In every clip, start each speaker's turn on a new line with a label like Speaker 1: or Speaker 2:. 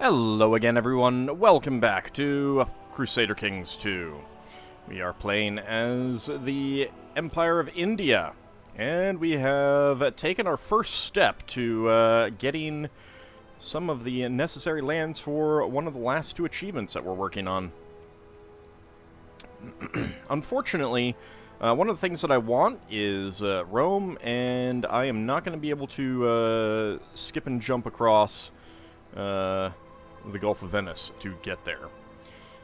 Speaker 1: Hello again, everyone. Welcome back to Crusader Kings 2. We are playing as the Empire of India, and we have taken our first step to getting some of the necessary lands for one of the last two achievements that we're working on. Unfortunately, one of the things that I want is Rome, and I am not going to be able to skip and jump across the Gulf of Venice to get there.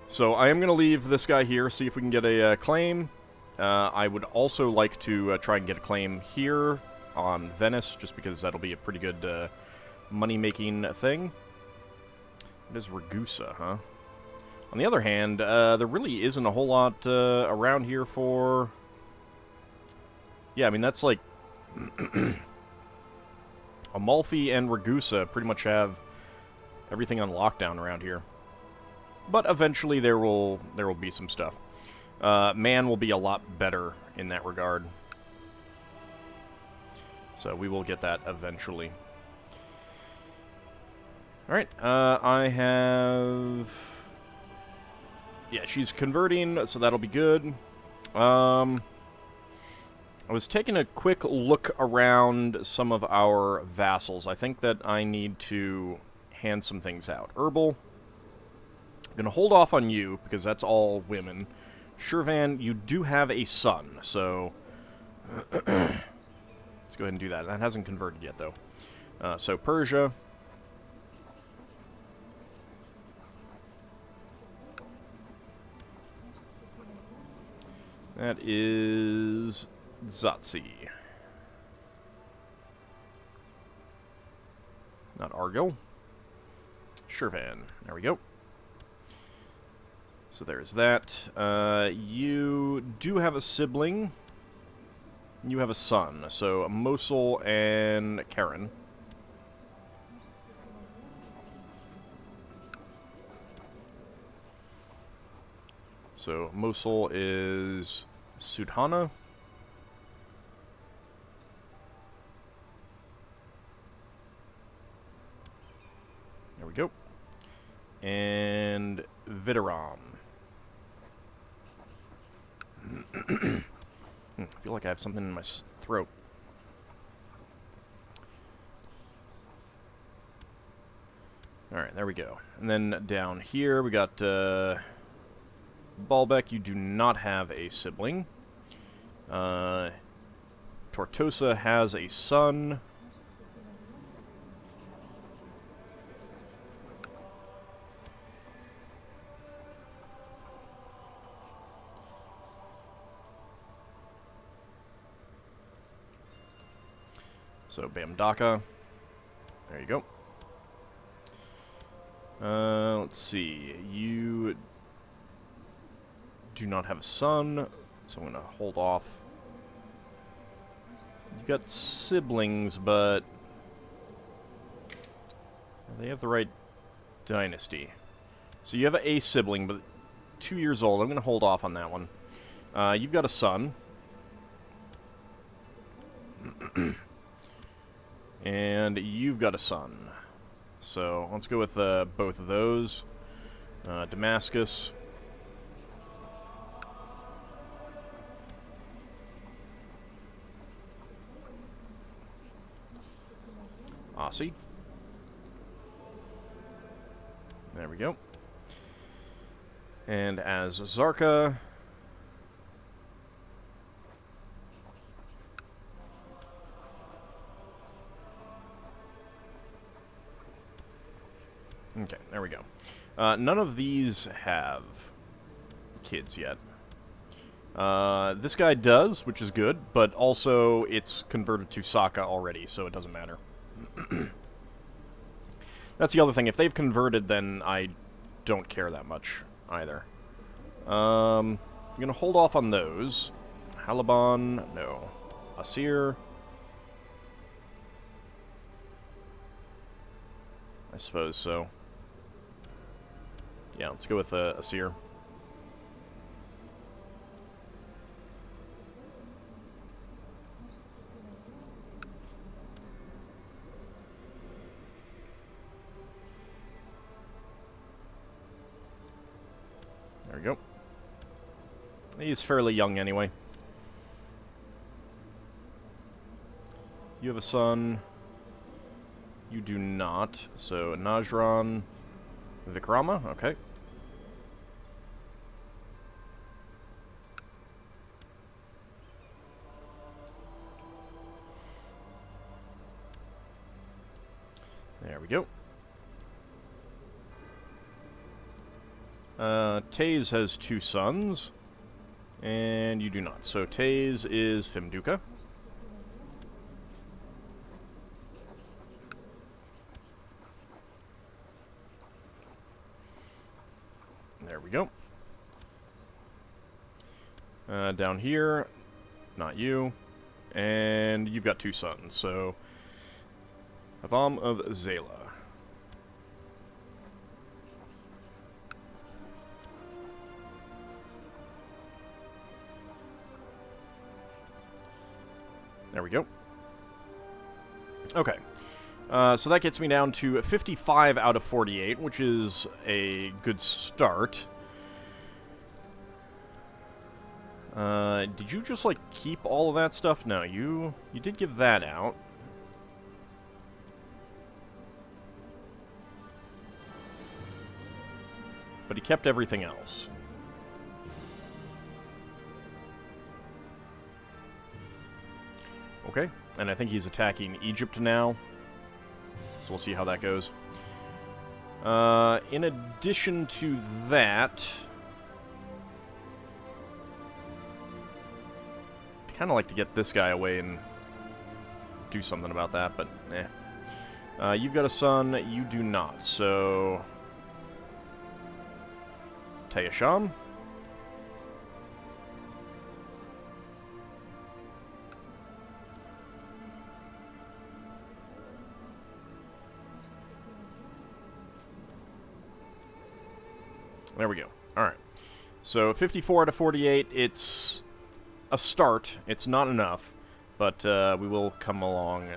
Speaker 1: So I am going to leave this guy here, see if we can get a claim. I would also like to try and get a claim here on Venice, just because that'll be a pretty good money-making thing. It is Ragusa, huh? On the other hand, there really isn't a whole lot around here for... Yeah, I mean, that's like... Amalfi and Ragusa pretty much have everything on lockdown around here. But eventually there will be some stuff. Man will be a lot better in that regard. So we will get that eventually. Alright, I have... Yeah, she's converting, so that'll be good. I was taking a quick look around some of our vassals. I think that I need to hand some things out. Herbal. I'm going to hold off on you, because that's all women. Shirvan, you do have a son, so... let's go ahead and do that. That hasn't converted yet, though. So, Persia. That is... Zatsi. Not Argyle. Shirvan. There we go. So there's that. You do have a sibling. You have a son. So Mosul and Karen. So Mosul is Sudhana. There we go. And Videram. I feel like I have something in my throat. Alright, there we go. And then down here we got Baalbek. You do not have a sibling. Tortosa has a son. So, Bamdaka. There you go. Let's see. You do not have a son, so I'm going to hold off. You've got siblings, but they have the right dynasty. So you have a sibling, but 2 years old. I'm going to hold off on that one. You've got a son. And you've got a son. So, let's go with both of those. Damascus. Aussie. There we go. And as Zarka... Okay, there we go. None of these have kids yet. This guy does, which is good, but also it's converted to Saka already, so it doesn't matter. That's the other thing. If they've converted, then I don't care that much either. I'm going to hold off on those. Halaban, no. Asir. I suppose so. Yeah, let's go with Asir. There we go. He's fairly young anyway. You have a son. You do not. So, Najran Vikrama, okay. There we go. Taze has 2 sons, and you do not. So Taze is Fimduka. There we go. Down here, not you, and you've got 2 sons, so Havam of Zayla. There we go. Okay. So that gets me down to 55 out of 48, which is a good start. Did you just, like, keep all of that stuff? No, you did give that out. But he kept everything else. Okay, and I think he's attacking Egypt now. So we'll see how that goes. In addition to that, I'd kind of like to get this guy away and do something about that, but eh. You've got a son, you do not, so Tayasham. There we go. Alright. So, 54 out of 48, it's a start. It's not enough, but we will come along.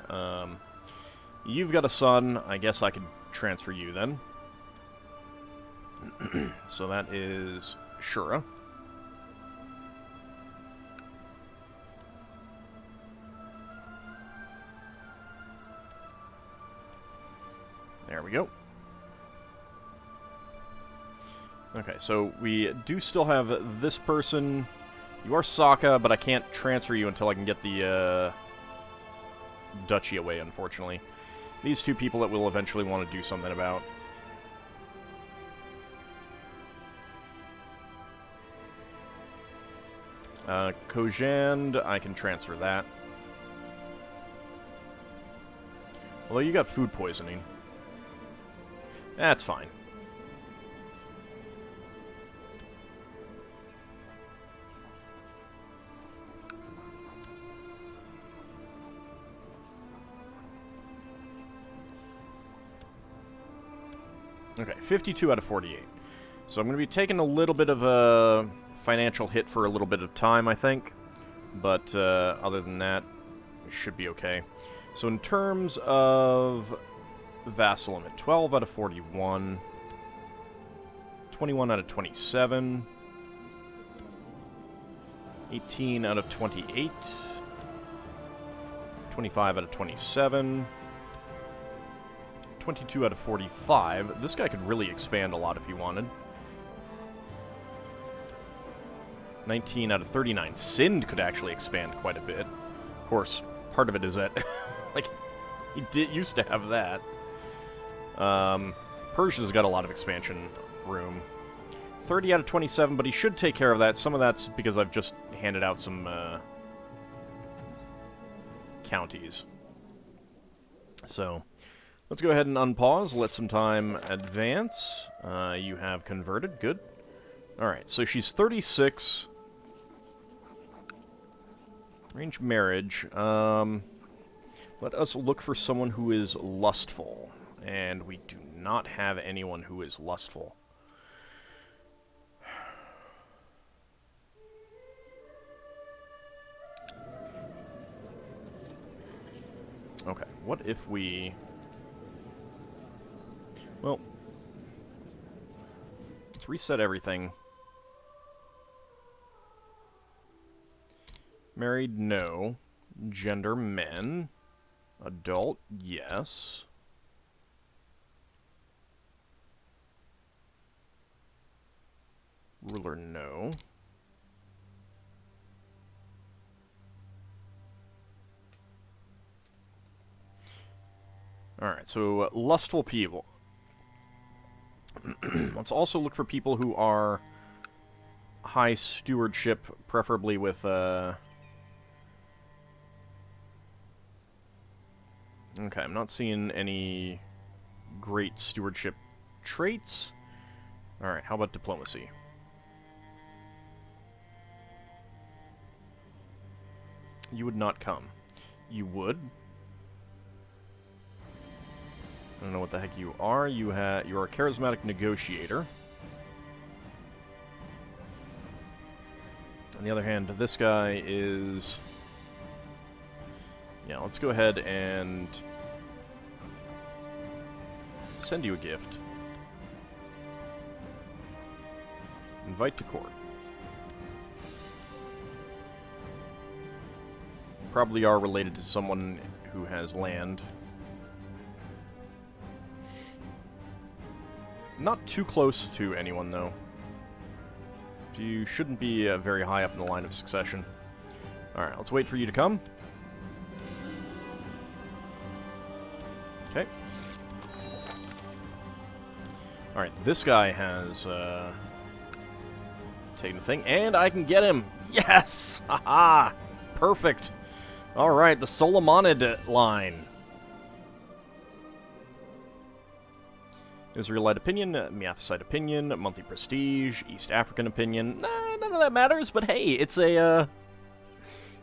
Speaker 1: You've got a son. I guess I could transfer you then. So that is Shura. There we go. Okay, so we do still have this person. You are Sokka, but I can't transfer you until I can get the duchy away, unfortunately. These 2 people that we'll eventually want to do something about. Kojand, I can transfer that. Although you got food poisoning. That's fine. Okay, 52 out of 48. So I'm going to be taking a little bit of a financial hit for a little bit of time, I think. But other than that, we should be okay. So in terms of vassal limit, 12 out of 41. 21 out of 27. 18 out of 28. 25 out of 27. 22 out of 45. This guy could really expand a lot if he wanted. 19 out of 39. Sind could actually expand quite a bit. Of course, part of it is that, like, he used to have that. Persia's got a lot of expansion room. 30 out of 27, but he should take care of that. Some of that's because I've just handed out some counties. So, let's go ahead and unpause, let some time advance. You have converted, good. Alright, so she's 36. Arrange marriage. Let us look for someone who is lustful. And we do not have anyone who is lustful. Okay, what if we... Well, let's reset everything. Married, no. Gender, men. Adult, yes. Ruler, no. Alright, so lustful people. Let's also look for people who are high stewardship, preferably with, Okay, I'm not seeing any great stewardship traits. Alright, how about diplomacy? You would not come. You would? I don't know what the heck you are. You are a charismatic negotiator. On the other hand, this guy is... Yeah, let's go ahead and send you a gift. Invite to court. Probably are related to someone who has land. Not too close to anyone, though. You shouldn't be very high up in the line of succession. Alright, let's wait for you to come. Okay. Alright, this guy has taken the thing, and I can get him! Yes! Haha! Perfect! Alright, the Solomonid line. Israelite opinion, Miaphysite opinion, monthly prestige, East African opinion. Nah, none of that matters, but hey, it's a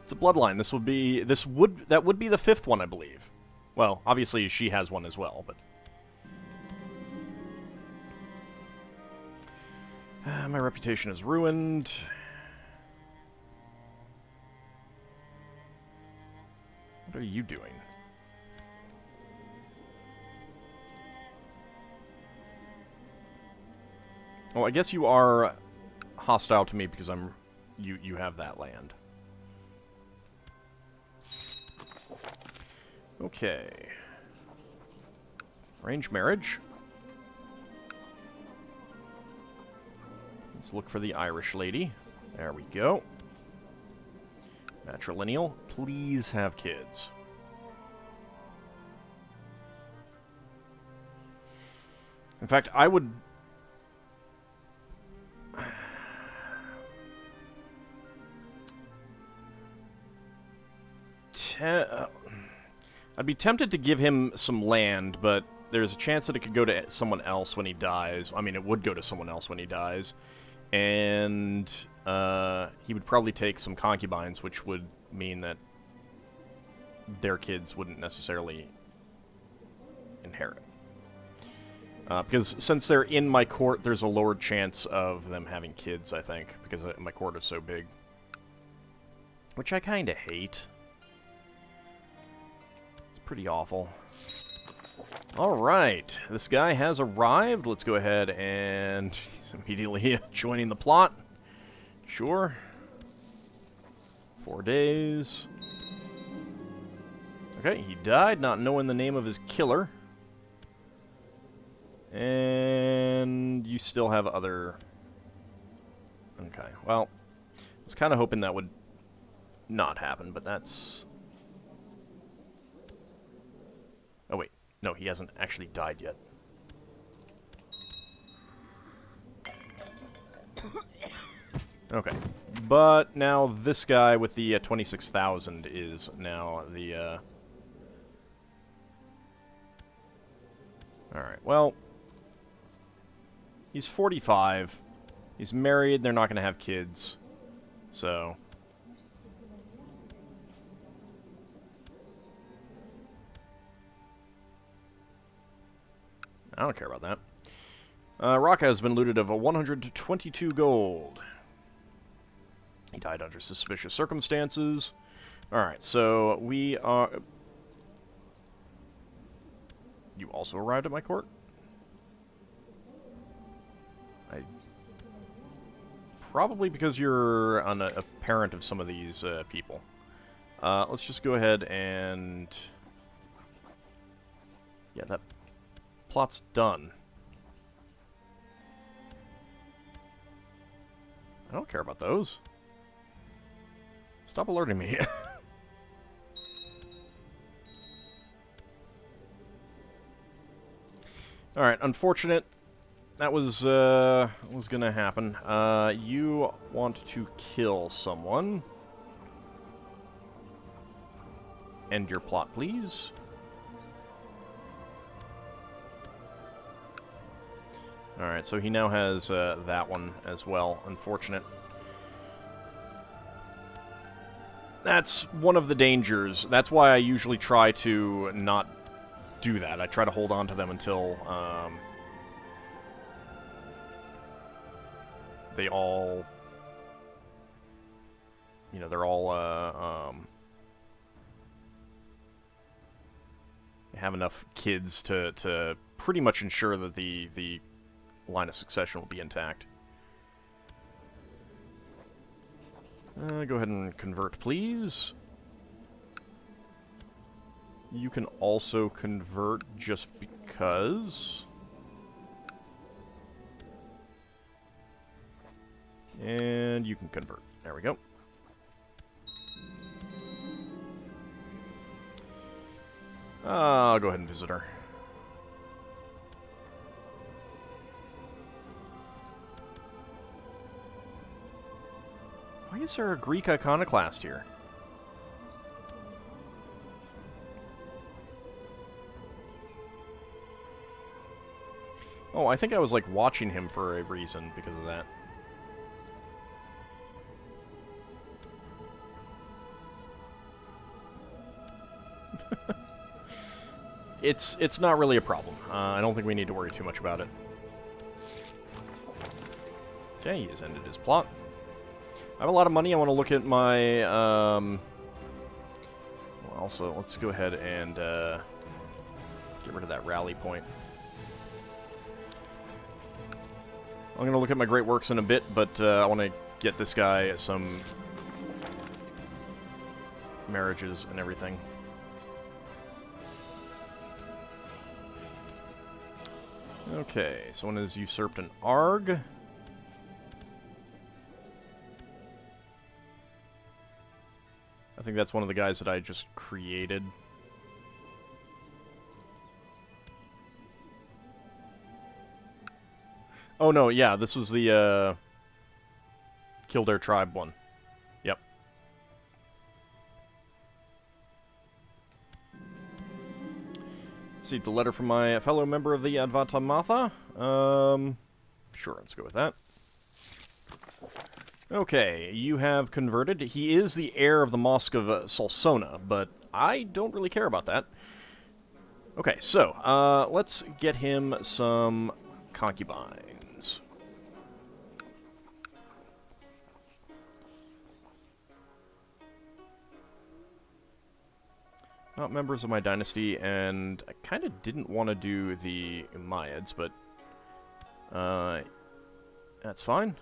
Speaker 1: bloodline. That would be the fifth one, I believe. Well, obviously she has one as well, but... my reputation is ruined. What are you doing? Well, I guess you are hostile to me because you have that land. Okay. Arranged marriage. Let's look for the Irish lady. There we go. Matrilineal. Please have kids. In fact, I would... I'd be tempted to give him some land, but there's a chance that it could go to someone else when he dies. I mean, it would go to someone else when he dies. And he would probably take some concubines, which would mean that their kids wouldn't necessarily inherit. Because since they're in my court, there's a lower chance of them having kids, I think, because my court is so big. Which I kind of hate. It's pretty awful. Alright, this guy has arrived. Let's go ahead and he's immediately joining the plot. Sure. 4 days. Okay, he died, not knowing the name of his killer. And you still have other... Okay, well, I was kind of hoping that would not happen, but that's... Oh, wait. No, he hasn't actually died yet. Okay. But now this guy with the 26,000 is now the... Alright, well... He's 45. He's married. They're not going to have kids. So... I don't care about that. Raqqa has been looted of 122 gold. He died under suspicious circumstances. Alright, so we are... You also arrived at my court? Probably because you're a parent of some of these people. Let's just go ahead and... Yeah, that plot's done. I don't care about those. Stop alerting me. Alright, unfortunate. That was gonna happen. You want to kill someone. End your plot, please. Alright, so he now has that one as well. Unfortunate. That's one of the dangers. That's why I usually try to not do that. I try to hold on to them until they all, you know, they're all have enough kids to pretty much ensure that the line of succession will be intact. Go ahead and convert, please. You can also convert just because. And you can convert. There we go. I'll go ahead and visit her. Why is there a Greek iconoclast here? Oh, I think I was, like, watching him for a reason because of that. It's not really a problem. I don't think we need to worry too much about it. Okay, he has ended his plot. I have a lot of money. I want to look at my... Well, also, let's go ahead and get rid of that rally point. I'm going to look at my great works in a bit, but I want to get this guy some marriages and everything. Okay, someone has usurped an Arg. I think that's one of the guys that I just created. Oh no, yeah, this was the Kildare tribe one. Yep. Received a letter from my fellow member of the Advatamatha. Sure, let's go with that. Okay, you have converted. He is the heir of the Mosque of Solsona, but I don't really care about that. Okay, so, let's get him some concubines. Not members of my dynasty, and I kind of didn't want to do the Umayyads, but that's fine.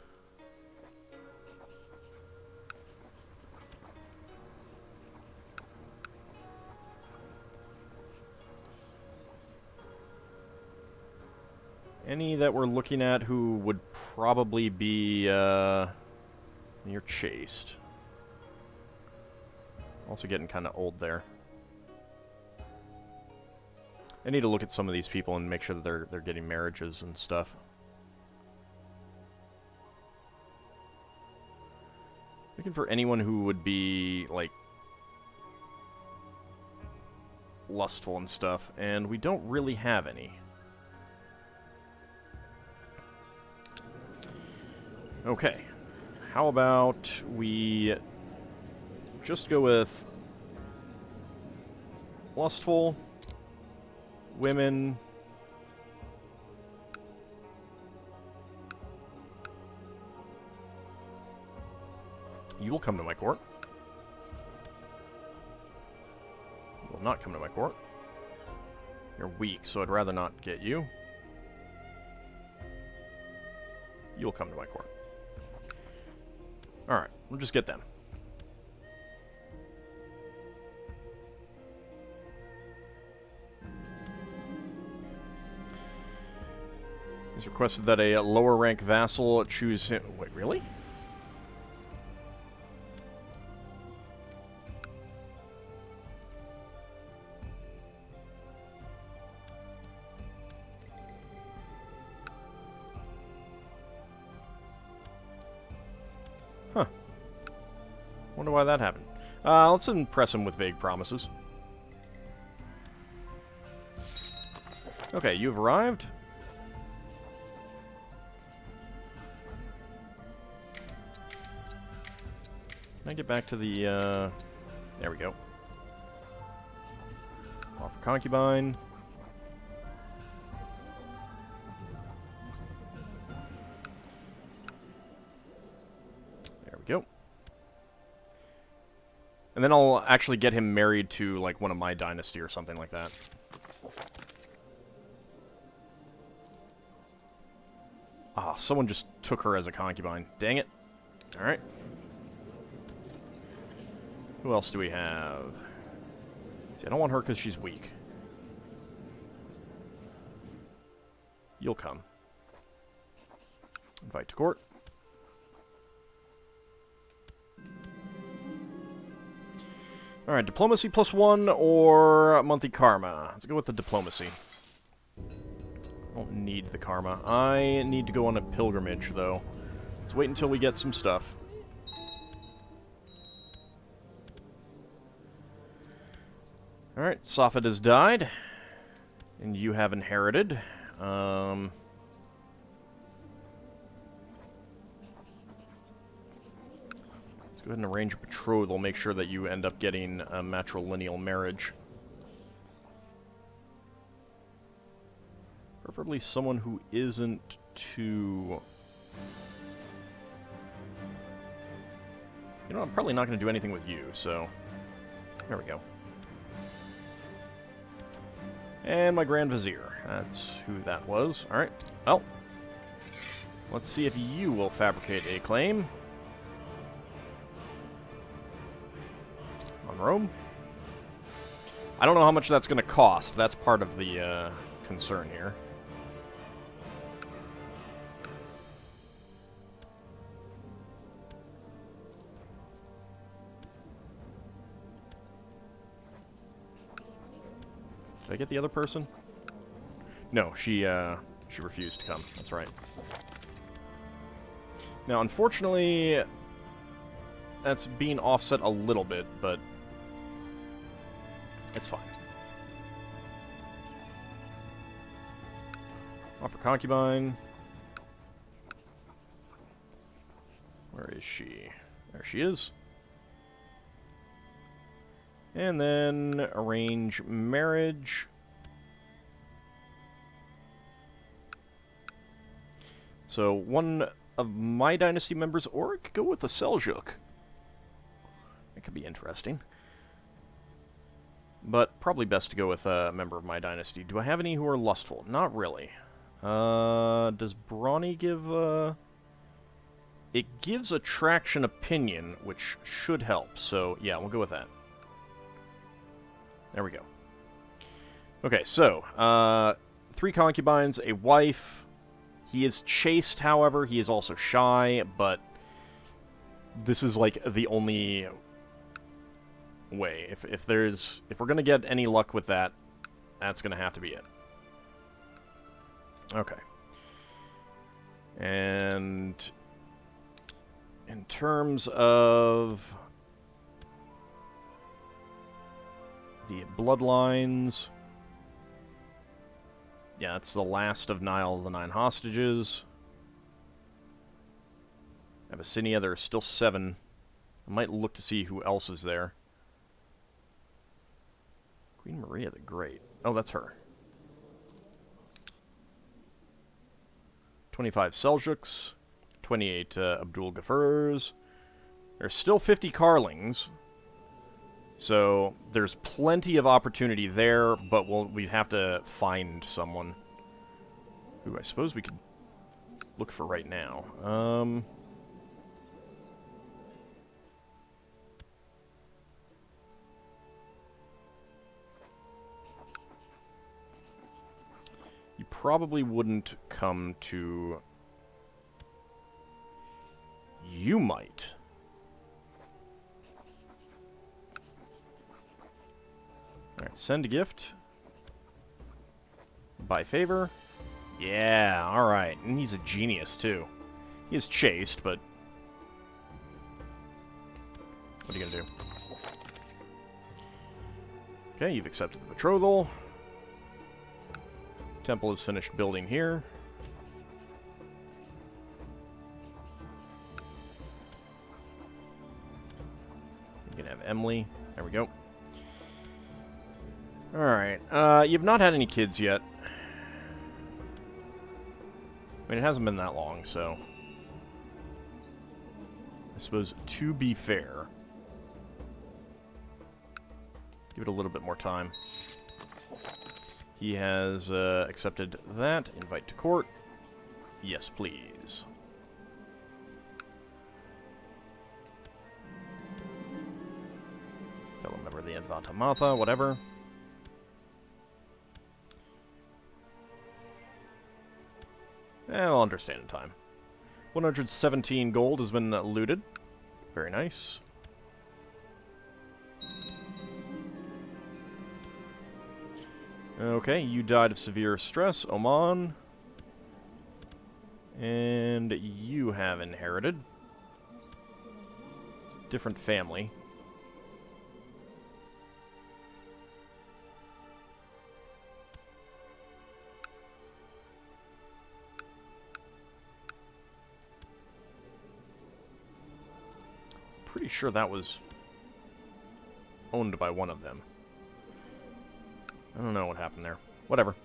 Speaker 1: Any that we're looking at who would probably be near chaste. Also getting kind of old there. I need to look at some of these people and make sure that they're getting marriages and stuff. Looking for anyone who would be, like, lustful and stuff, and we don't really have any. Okay. How about we just go with lustful, women, you will come to my court. You will not come to my court. You're weak, so I'd rather not get you. You'll come to my court. Alright, we'll just get them. He's requested that a lower rank vassal choose him. Wait, really? Huh. Wonder why that happened. Let's impress him with vague promises. Okay, you've arrived. Can I get back to the, there we go. Offer concubine. There we go. And then I'll actually get him married to, like, one of my dynasty or something like that. Ah, someone just took her as a concubine. Dang it. Alright. Who else do we have? See, I don't want her because she's weak. You'll come. Invite to court. Alright, diplomacy +1 or monthly karma. Let's go with the diplomacy. I don't need the karma. I need to go on a pilgrimage, though. Let's wait until we get some stuff. Alright, Safed has died. And you have inherited. Let's go ahead and arrange a betrothal. Make sure that you end up getting a matrilineal marriage. Preferably someone who isn't too... You know, I'm probably not going to do anything with you, so... There we go. And my Grand Vizier. That's who that was. Alright. Well. Let's see if you will fabricate a claim. On Rome. I don't know how much that's going to cost. That's part of the concern here. Did I get the other person? No, she refused to come. That's right. Now, unfortunately, that's being offset a little bit, but it's fine. Offer concubine. Where is she? There she is. And then arrange marriage. So one of my dynasty members, or it could go with a Seljuk. That could be interesting. But probably best to go with a member of my dynasty. Do I have any who are lustful? Not really. Does Brawny give It gives attraction opinion, which should help. So, yeah, we'll go with that. There we go. Okay, so, 3 concubines, a wife. He is chaste, however. He is also shy, but this is, like, the only way. If we're gonna get any luck with that, that's gonna have to be it. Okay. And in terms of the bloodlines, yeah, it's the last of Nile of the 9 hostages. Abyssinia, there are still 7. I might look to see who else is there. Queen Maria the Great. Oh, that's her. 25 Seljuks. 28 Abdul Ghaffurs. There's still 50 Carlings. So there's plenty of opportunity there, but we'd have to find someone who I suppose we could look for right now. probably wouldn't come to... You might. Alright, send a gift. Buy favor. Yeah, alright. And he's a genius, too. He is chaste, but... What are you gonna do? Okay, you've accepted the betrothal. Temple is finished building here. You can have Emily. There we go. Alright, you've not had any kids yet. I mean, it hasn't been that long, so... I suppose, to be fair... Give it a little bit more time. He has accepted that. Invite to court. Yes, please. Fellow member of the Advanta whatever. I'll understand in time. 117 gold has been looted. Very nice. Okay, you died of severe stress, Oman. And you have inherited. It's a different family. Pretty sure that was owned by one of them. I don't know what happened there. Whatever.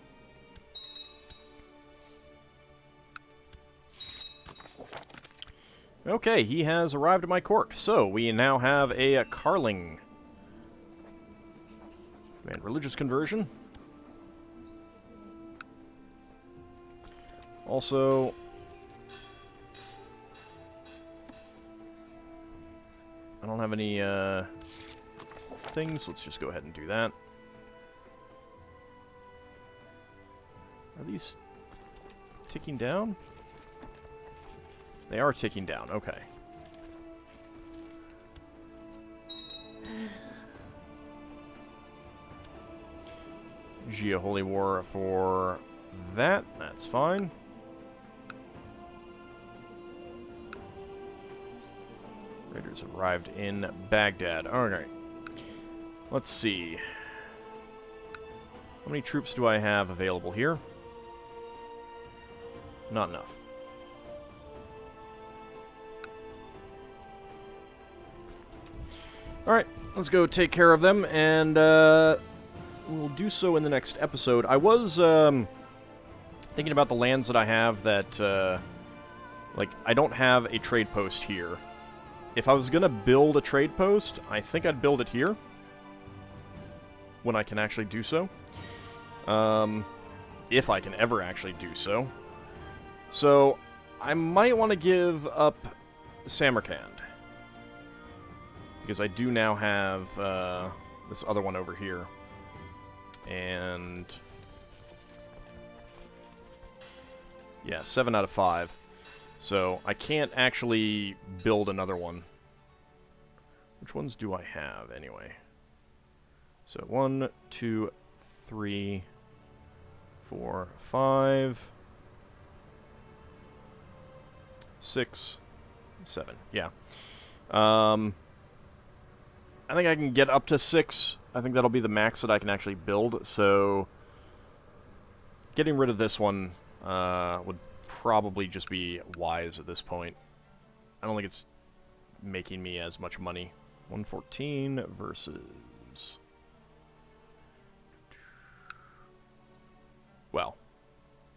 Speaker 1: Okay, he has arrived at my court. So, we now have a Carling. And religious conversion. Also... I don't have any, things. Let's just go ahead and do that. Are these ticking down? They are ticking down, okay. Gia Holy War for that, that's fine. Raiders arrived in Baghdad. Alright. Let's see. How many troops do I have available here? Not enough. Alright, let's go take care of them, and we'll do so in the next episode. I was thinking about the lands that I have that, like, I don't have a trade post here. If I was going to build a trade post, I think I'd build it here. When I can actually do so. If I can ever actually do so. So, I might want to give up Samarkand. Because I do now have this other one over here. And... yeah, 7 out of 5. So, I can't actually build another one. Which ones do I have, anyway? So, 1, 2, 3, 4, 5, 6, 7. Yeah. I think I can get up to 6. I think that'll be the max that I can actually build. So, getting rid of this one would probably just be wise at this point. I don't think it's making me as much money. 114 versus... well,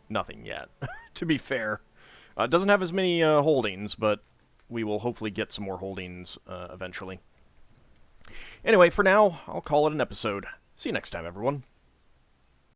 Speaker 1: nothing yet, to be fair. It doesn't have as many holdings, but we will hopefully get some more holdings eventually. Anyway, for now, I'll call it an episode. See you next time, everyone.